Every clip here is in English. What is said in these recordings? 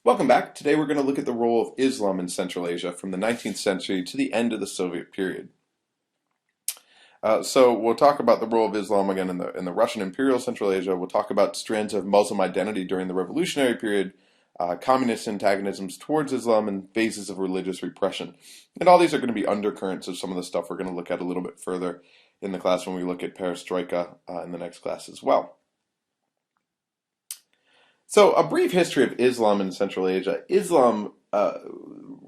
Welcome back. Today we're going to look at the role of Islam in Central Asia from the 19th century to the end of the Soviet period. So we'll talk about the role of Islam again in the Russian Imperial Central Asia. We'll talk about strands of Muslim identity during the revolutionary period, communist antagonisms towards Islam, and phases of religious repression. And all these are going to be undercurrents of some of the stuff we're going to look at a little bit further in the class when we look at perestroika in the next class as well. So, a brief history of Islam in Central Asia. Islam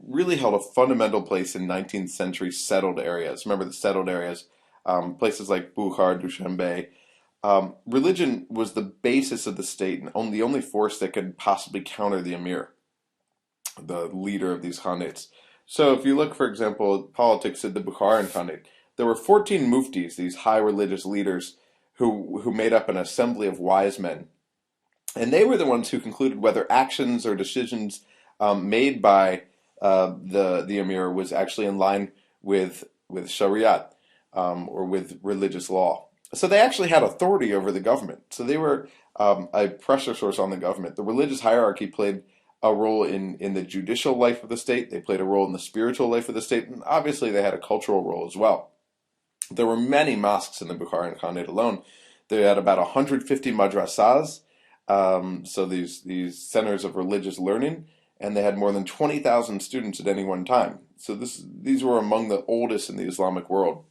really held a fundamental place in 19th century settled areas. Remember the settled areas, places like Bukhara, Dushanbe. Religion was the basis of the state and the only force that could possibly counter the emir, the leader of these khanates. So, if you look, for example, at politics of the Bukharan Khanate, there were 14 muftis, these high religious leaders, who made up an assembly of wise men. And they were the ones who concluded whether actions or decisions made by the emir was actually in line with Shariat or with religious law. So they actually had authority over the government. So they were a pressure source on the government. The religious hierarchy played a role in the judicial life of the state. They played a role in the spiritual life of the state. And obviously they had a cultural role as well. There were many mosques in the Bukharan Khanate alone. They had about 150 madrasas. So these centers of religious learning, and they had more than 20,000 students at any one time. So these were among the oldest in the Islamic world.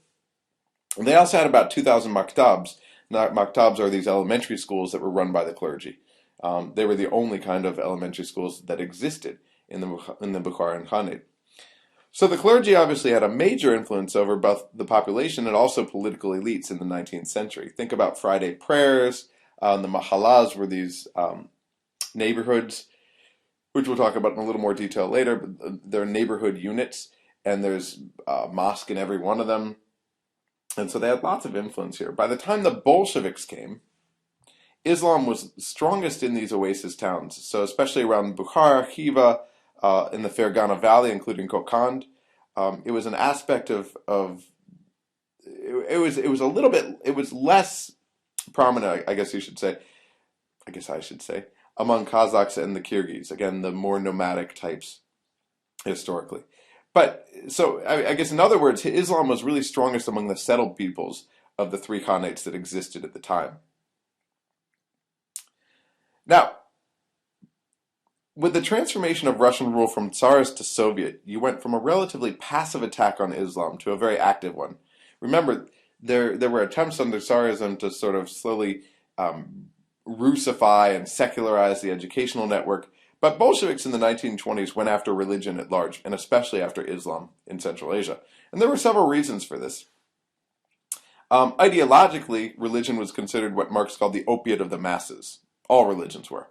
And they also had about 2,000 maktabs. Now, maktabs are these elementary schools that were run by the clergy. They were the only kind of elementary schools that existed in the Bukharan Khanate. So the clergy obviously had a major influence over both the population and also political elites in the 19th century. Think about Friday prayers. The mahallas were these neighborhoods, which we'll talk about in a little more detail later, but they're neighborhood units, and there's a mosque in every one of them. And so they had lots of influence here. By the time the Bolsheviks came, Islam was strongest in these oasis towns, so especially around Bukhara, Khiva, in the Fergana Valley, including Kokand. It was an aspect of it was a little bit, it was less prominent, I guess I should say, among Kazakhs and the Kyrgyz. Again, the more nomadic types historically. But, so, I guess in other words, Islam was really strongest among the settled peoples of the three khanates that existed at the time. Now, with the transformation of Russian rule from Tsarist to Soviet, you went from a relatively passive attack on Islam to a very active one. Remember, there were attempts under Tsarism to sort of slowly Russify and secularize the educational network, but Bolsheviks in the 1920s went after religion at large, and especially after Islam in Central Asia. And there were several reasons for this. Ideologically, religion was considered what Marx called the opiate of the masses. All religions were.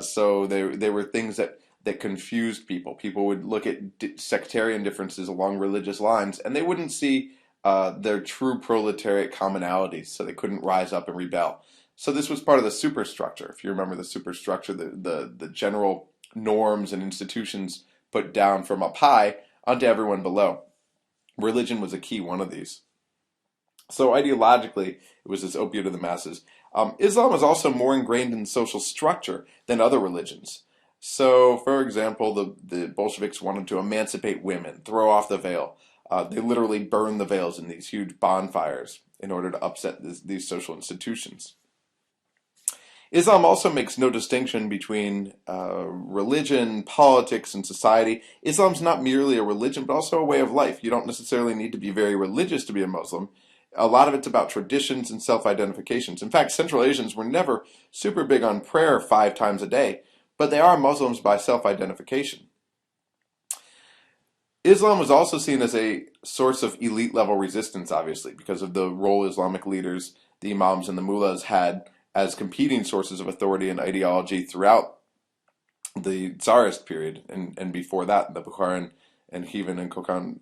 So they were things that confused people. People would look at sectarian differences along religious lines, and they wouldn't see their true proletariat commonalities, so they couldn't rise up and rebel. So this was part of the superstructure. If you remember the superstructure, the general norms and institutions put down from up high onto everyone below. Religion was a key one of these. So ideologically, it was this opiate of the masses. Islam was also more ingrained in social structure than other religions. So, for example, the Bolsheviks wanted to emancipate women, throw off the veil. They literally burned the veils in these huge bonfires in order to upset these social institutions. Islam also makes no distinction between religion, politics, and society. Islam's not merely a religion, but also a way of life. You don't necessarily need to be very religious to be a Muslim. A lot of it's about traditions and self-identifications. In fact, Central Asians were never super big on prayer 5 times a day, but they are Muslims by self-identification. Islam was also seen as a source of elite-level resistance, obviously, because of the role Islamic leaders, the imams and the mullahs, had as competing sources of authority and ideology throughout the Tsarist period, and before that, the Bukharan and Khivan and Kokand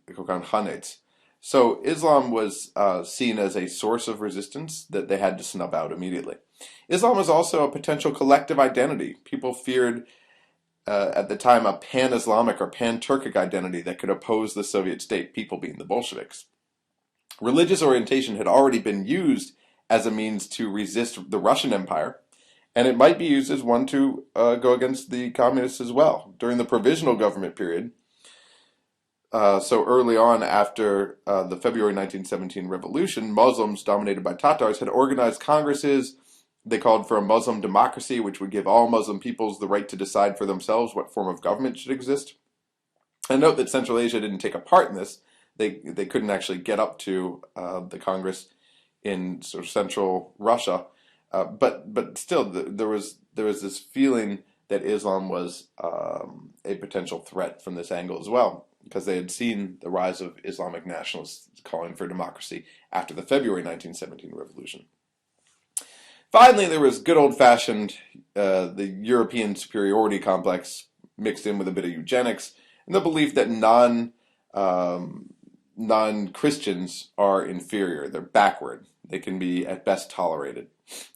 Khanates. So Islam was seen as a source of resistance that they had to snub out immediately. Islam was also a potential collective identity. People feared at the time a pan-Islamic or pan-Turkic identity that could oppose the Soviet state, people being the Bolsheviks. Religious orientation had already been used as a means to resist the Russian Empire, And it might be used as one to go against the communists as well. During the provisional government period, so early on after the February 1917 revolution, Muslims dominated by Tatars had organized congresses. They called for a Muslim democracy, which would give all Muslim peoples the right to decide for themselves what form of government should exist. And note that Central Asia didn't take a part in this. They couldn't actually get up to the Congress in sort of central Russia, but still there was this feeling that Islam was a potential threat from this angle as well, because they had seen the rise of Islamic nationalists calling for democracy after the February 1917 revolution. Finally, there was good old-fashioned the European superiority complex mixed in with a bit of eugenics, and the belief that non-Christians are inferior. They're backward. They can be at best tolerated,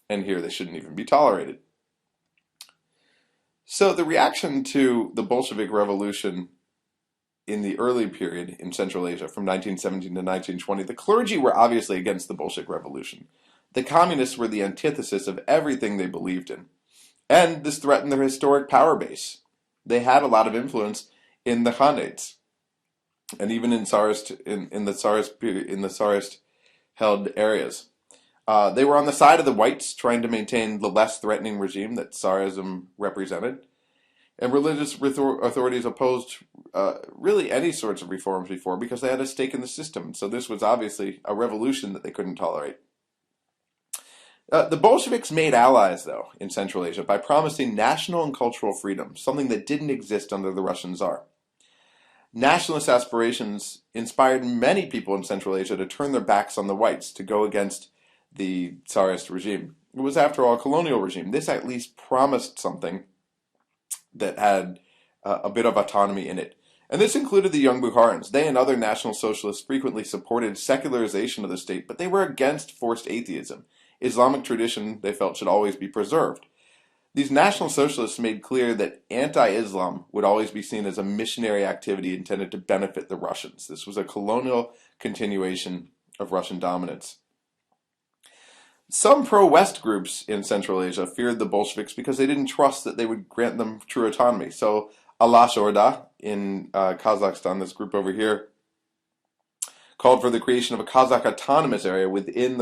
and here they shouldn't even be tolerated. So the reaction to the Bolshevik Revolution in the early period in Central Asia, from 1917 to 1920, the clergy were obviously against the Bolshevik Revolution. The communists were the antithesis of everything they believed in, and this threatened their historic power base. They had a lot of influence in the Khanates, and even in the Tsarist held areas. They were on the side of the whites, trying to maintain the less threatening regime that Tsarism represented. And religious authorities opposed really any sorts of reforms before because they had a stake in the system. So this was obviously a revolution that they couldn't tolerate. The Bolsheviks made allies, though, in Central Asia by promising national and cultural freedom, something that didn't exist under the Russian Tsar. Nationalist aspirations inspired many people in Central Asia to turn their backs on the whites, to go against the Tsarist regime. It was, after all, a colonial regime. This at least promised something that had a bit of autonomy in it. And this included the young Bukharins. They and other National Socialists frequently supported secularization of the state, but they were against forced atheism. Islamic tradition, they felt, should always be preserved. These National Socialists made clear that anti-Islam would always be seen as a missionary activity intended to benefit the Russians. This was a colonial continuation of Russian dominance. Some pro-West groups in Central Asia feared the Bolsheviks because they didn't trust that they would grant them true autonomy. So Alash Orda in Kazakhstan, this group over here, called for the creation of a Kazakh autonomous area within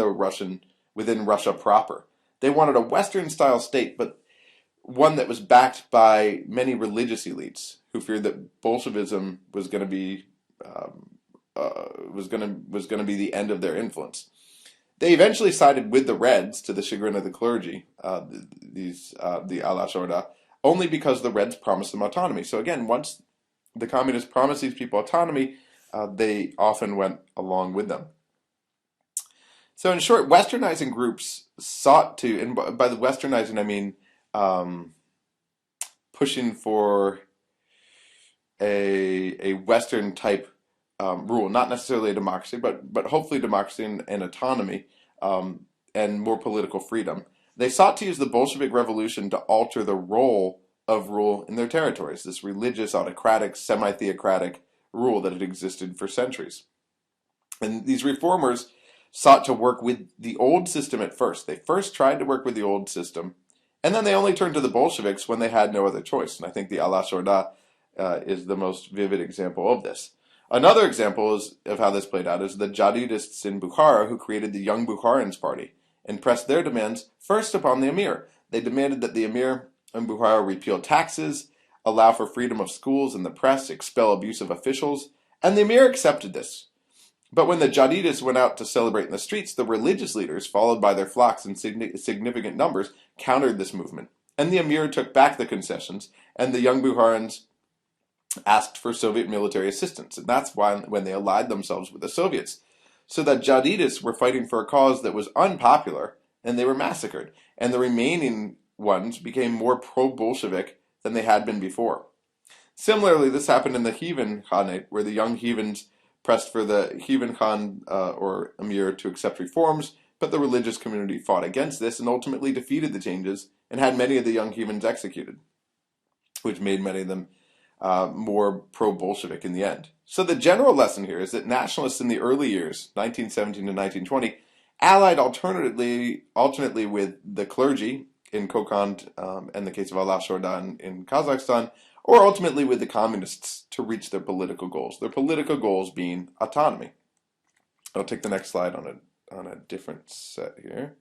Russia proper. They wanted a Western-style state, but one that was backed by many religious elites who feared that Bolshevism was going to be the end of their influence. They eventually sided with the Reds, to the chagrin of the clergy, the Alash Orda, only because the Reds promised them autonomy. So again, once the communists promised these people autonomy, they often went along with them. So in short, Westernizing groups sought to, and by the Westernizing I mean pushing for a Western type rule, not necessarily a democracy, but hopefully democracy and autonomy, and more political freedom. They sought to use the Bolshevik Revolution to alter the role of rule in their territories, this religious, autocratic, semi-theocratic rule that had existed for centuries. And these reformers sought to work with the old system at first. They first tried to work with the old system, and then they only turned to the Bolsheviks when they had no other choice. And I think the Alash Orda is the most vivid example of this. Another example of how this played out is the Jadidists in Bukhara, who created the Young Bukharins Party and pressed their demands first upon the emir. They demanded that the emir in Bukhara repeal taxes, allow for freedom of schools and the press, expel abusive officials, and the emir accepted this. But when the Jadidists went out to celebrate in the streets, the religious leaders, followed by their flocks in significant numbers, countered this movement. And the emir took back the concessions, and the Young Bukharins asked for Soviet military assistance. And that's why when they allied themselves with the Soviets. So that Jadidists were fighting for a cause that was unpopular, and they were massacred. And the remaining ones became more pro-Bolshevik than they had been before. Similarly, this happened in the Kievan Khanate, where the young Kievans pressed for the Kievan Khan or emir to accept reforms, but the religious community fought against this and ultimately defeated the changes and had many of the young Kievans executed, which made many of them more pro-Bolshevik in the end. So the general lesson here is that nationalists in the early years, 1917 to 1920, allied alternately with the clergy in Kokand and the case of Alastorda in Kazakhstan, or ultimately with the communists to reach their political goals. Their political goals being autonomy. I'll take the next slide on a different set here.